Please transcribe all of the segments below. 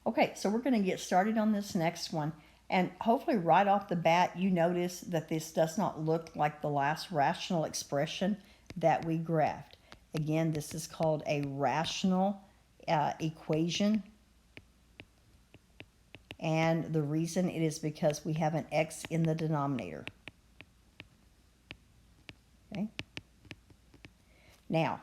Okay, so we're going to get started on this next one. And hopefully right off the bat, you notice that this does not look like the last rational expression that we graphed. Again, this is called a rational equation. And the reason it is because we have an x in the denominator. Okay. Now,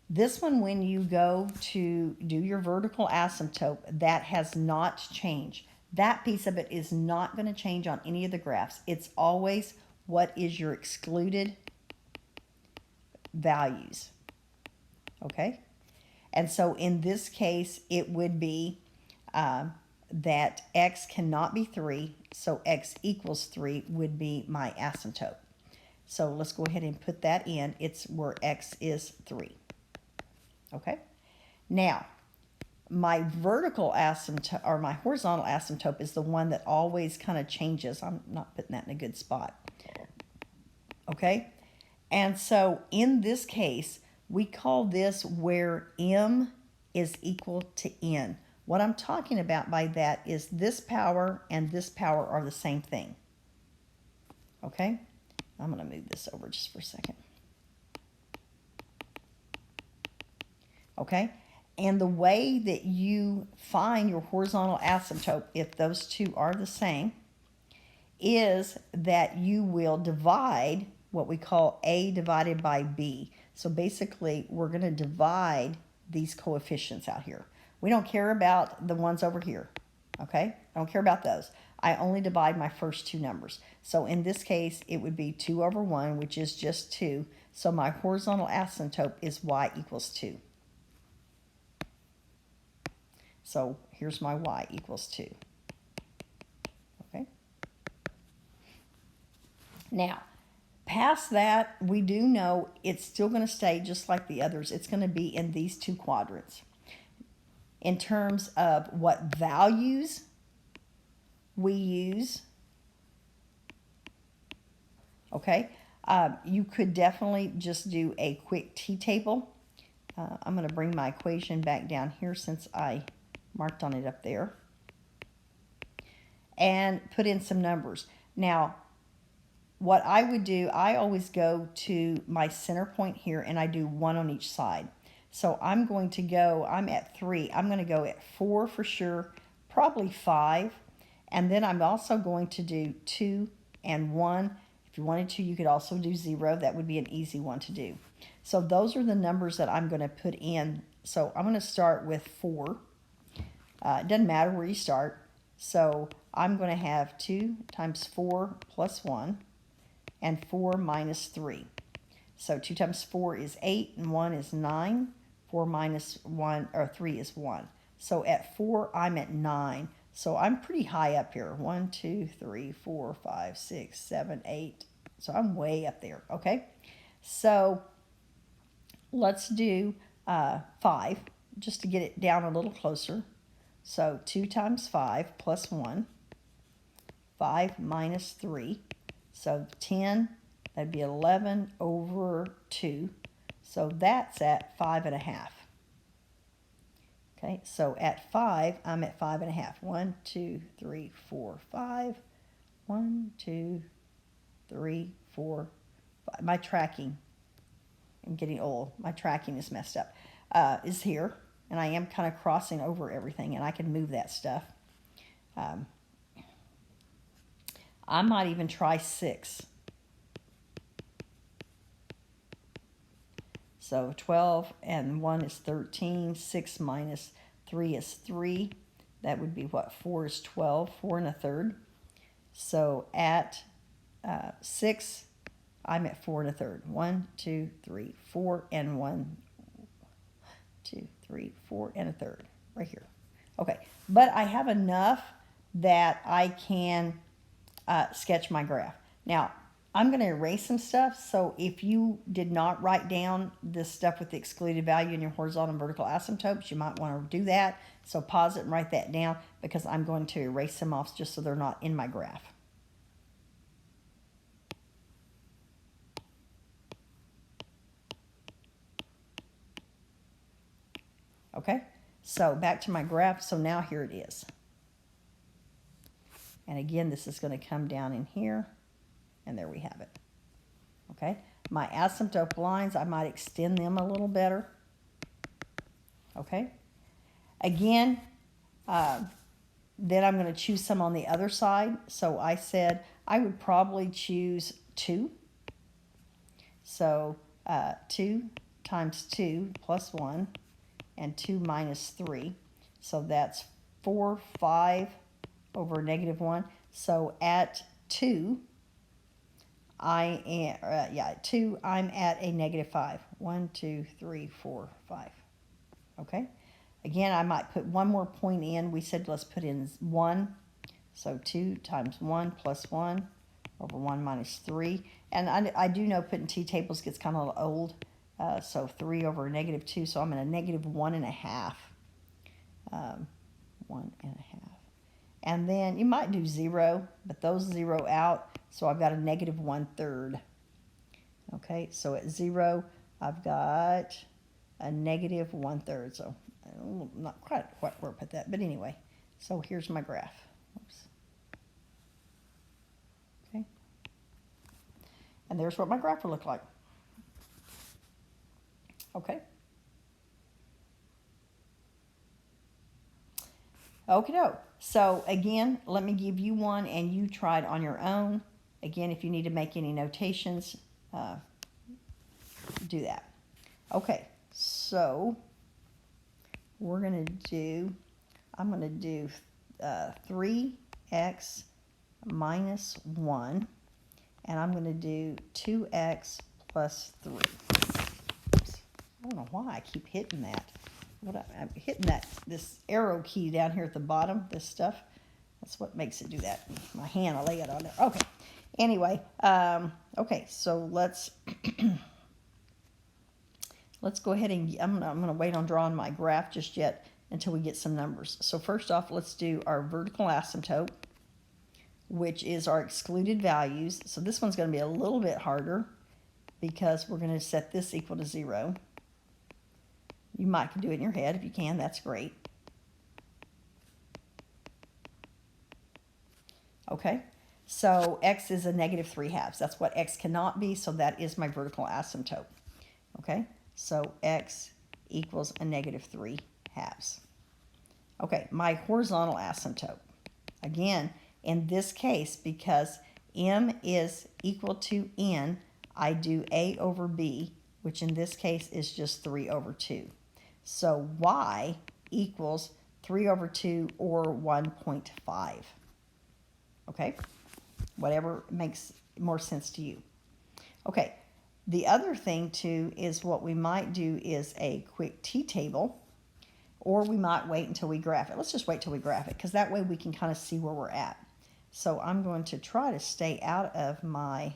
this one, when you go to do your vertical asymptote, that has not changed. That piece of it is not going to change on any of the graphs. It's always what is your excluded values. Okay? And so in this case, it would be that x cannot be 3, so x equals 3 would be my asymptote. So let's go ahead and put that in. It's where x is 3. Okay? Now, my vertical asymptote, or my horizontal asymptote, is the one that always kind of changes. I'm not putting that in a good spot. Okay? And so in this case, we call this where m is equal to n. What I'm talking about by that is this power and this power are the same thing. Okay? I'm going to move this over just for a second. Okay? And the way that you find your horizontal asymptote, if those two are the same, is that you will divide what we call A divided by B. So basically, we're going to divide these coefficients out here. We don't care about the ones over here, okay? I don't care about those. I only divide my first two numbers. So in this case, it would be 2 over 1, which is just 2. So my horizontal asymptote is y equals 2. So here's my y equals 2. Okay? Now, past that, we do know it's still going to stay just like the others. It's going to be in these two quadrants. In terms of what values we use, okay, you could definitely just do a quick t-table. I'm going to bring my equation back down here since I marked on it up there, and put in some numbers. Now, what I would do, I always go to my center point here and I do 1 on each side. So I'm going to go, I'm at 3. I'm going to go at 4 for sure, probably 5. And then I'm also going to do 2 and 1. If you wanted to, you could also do 0. That would be an easy one to do. So those are the numbers that I'm going to put in. So I'm going to start with 4. It doesn't matter where you start. So I'm going to have 2 times 4 plus 1. And 4 minus 3. So 2 times 4 is 8, and 1 is 9. 4 minus 1, or 3 is 1. So at 4, I'm at 9. So I'm pretty high up here. 1, 2, 3, 4, 5, 6, 7, 8. So I'm way up there, okay? So let's do 5, just to get it down a little closer. So 2 times 5 plus 1. 5 minus 3. So 10, that'd be 11 over 2. So that's at 5.5. Okay, so at 5, I'm at 5.5. 1, 2, 3, 4, 5. 1, 2, 3, 4, 5. My tracking, I'm getting old. My tracking is messed up. Is here, and I am kind of crossing over everything, and I can move that stuff. I might even try 6. So 12 and 1 is 13. 6 minus 3 is 3. That would be what? 4 is 12. 4 1/3. So at 6, I'm at 4 1/3. 1, 2, 3, 4, and 1, 2, 3, 4 1/3. Right here. Okay, but I have enough that I can sketch my graph. Now, I'm going to erase some stuff, so if you did not write down this stuff with the excluded value in your horizontal and vertical asymptotes, you might want to do that. So pause it and write that down, because I'm going to erase them off just so they're not in my graph. Okay, So back to my graph. So now here it is. And again, this is going to come down in here. And there we have it. Okay. My asymptote lines, I might extend them a little better. Okay. Again, then I'm going to choose some on the other side. So I said I would probably choose 2. So 2 times 2 plus 1 and 2 minus 3. So that's 4, 5 over negative 1. So at 2, I am, 2, I'm at a negative 5. 1, 2, 3, 4, 5. Okay. Again, I might put one more point in. We said let's put in 1. So 2 times 1 plus 1 over 1 minus 3. And I do know putting t-tables gets kind of old. So 3 over negative 2. So I'm in a negative 1.5. 1.5. And then you might do 0, but those 0 out. So I've got a negative 1/3. Okay, so at 0, I've got a negative 1/3. So I'm not quite where I put that, but anyway. So here's my graph. Oops. Okay. And there's what my graph will look like. Okay. Okie doke. So again, let me give you one and you try it on your own. Again, if you need to make any notations, do that. Okay, so we're going to do, I'm going to do 3x minus 1, and I'm going to do 2x plus 3. Oops. I don't know why I keep hitting that. I'm hitting this arrow key down here at the bottom, this stuff. That's what makes it do that. My hand, I lay it on there. Okay. Anyway, okay, so let's go ahead and I'm going to wait on drawing my graph just yet until we get some numbers. So first off, let's do our vertical asymptote, which is our excluded values. So this one's going to be a little bit harder because we're going to set this equal to 0. You might do it in your head. If you can, that's great. Okay, so x is a negative 3/2. That's what x cannot be, so that is my vertical asymptote. Okay, so x equals a negative 3/2. Okay, my horizontal asymptote. Again, in this case, because m is equal to n, I do a over b, which in this case is just 3 over 2. So y equals 3 over 2 or 1.5. Okay, whatever makes more sense to you. Okay, the other thing too is what we might do is a quick t-table, or we might wait until we graph it. Let's just wait till we graph it, because that way we can kind of see where we're at. So I'm going to try to stay out of my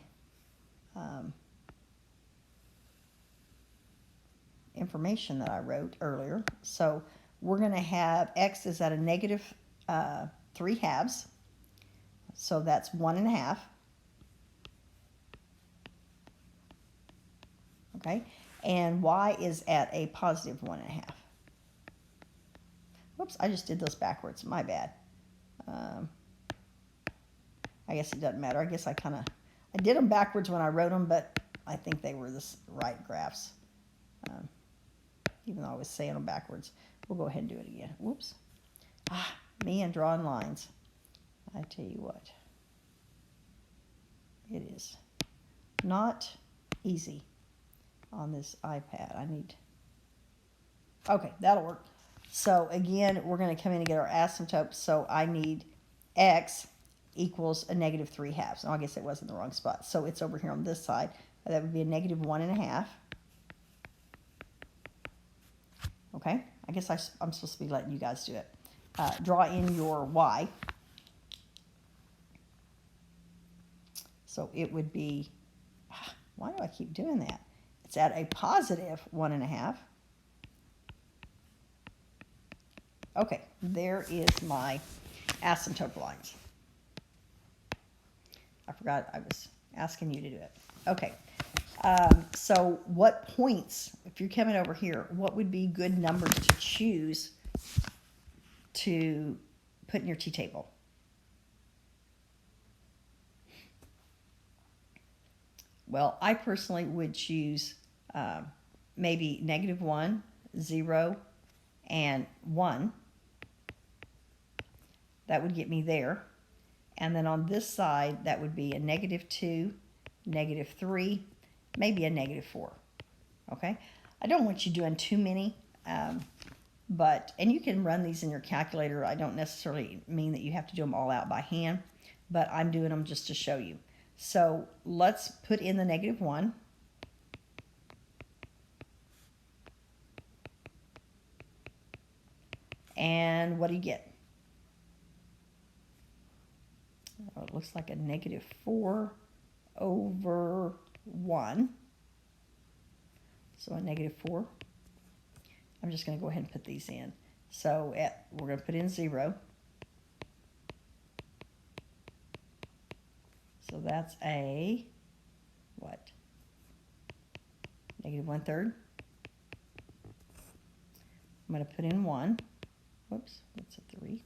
information that I wrote earlier. So we're going to have x is at a negative 3/2. So that's 1.5. Okay, and y is at a positive 1.5. Whoops, I just did those backwards. My bad. I guess it doesn't matter. I guess I did them backwards when I wrote them, but I think they were the right graphs. Even though I was saying them backwards. We'll go ahead and do it again. Whoops. Me and drawing lines. I tell you what. It is not easy on this iPad. Okay, that'll work. So again, we're going to come in and get our asymptote. So I need x equals a negative 3/2. Now, I guess it was in the wrong spot. So it's over here on this side. That would be a negative 1.5. Okay, I guess I'm supposed to be letting you guys do it. Draw in your y. So it would be, why do I keep doing that? It's at a positive 1.5. Okay, there is my asymptote lines. I forgot I was asking you to do it. Okay, so what points, if you're coming over here, what would be good numbers to choose to put in your t-table? Well, I personally would choose maybe -1, 0, and 1. That would get me there. And then on this side, that would be a -2, -3, maybe a -4. Okay? I don't want you doing too many, and you can run these in your calculator. I don't necessarily mean that you have to do them all out by hand, but I'm doing them just to show you. So let's put in the -1. And what do you get? It looks like a -4 over 1. So a -4. I'm just going to go ahead and put these in. So we're going to put in 0. So that's a, what? -1/3. I'm going to put in 1. Whoops, that's a 3.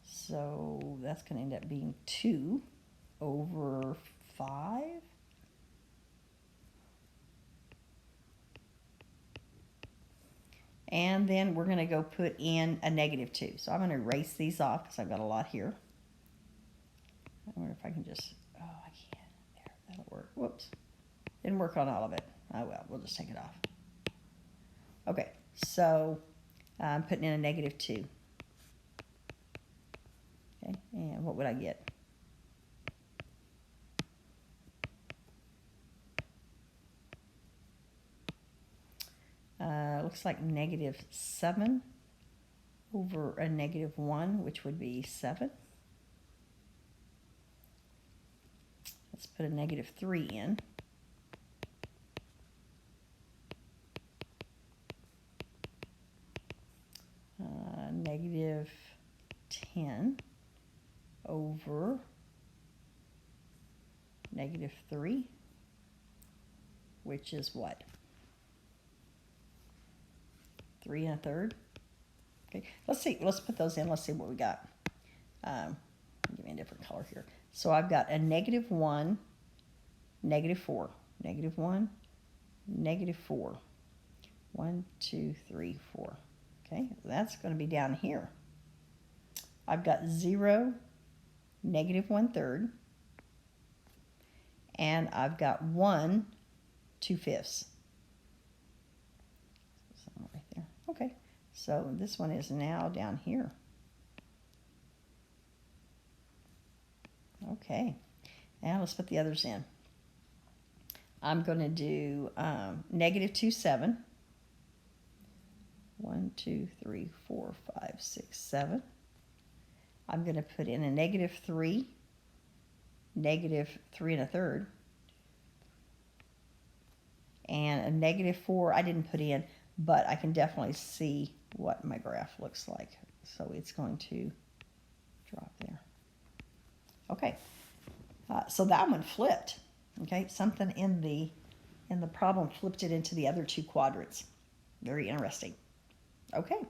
So that's going to end up being 2 over 5. And then we're going to go put in a -2. So I'm going to erase these off because I've got a lot here. I wonder if I can just, oh, I can. There, that'll work. Whoops. Didn't work on all of it. Oh, well, we'll just take it off. Okay, so I'm putting in a -2. Okay, and what would I get? Looks like -7 over a -1, which would be 7. Let's put a -3 in. -10 over -3, which is what? 3 1/3. Okay, let's see. Let's put those in. Let's see what we got. Give me a different color here. So I've got a -1, -4, -1, -4. 1, 2, 3, 4. Okay, that's going to be down here. I've got 0, -1/3, and I've got 1, 2/5. Right there. Okay, so this one is now down here. Okay, now let's put the others in. I'm going to do -2, 7. 1, 2, 3, 4, 5, 6, 7. I'm going to put in a -3, -3 1/3, and a -4 I didn't put in, but I can definitely see what my graph looks like. So it's going to drop there. Okay, so that one flipped. Okay, something in the problem flipped it into the other two quadrants. Very interesting. Okay.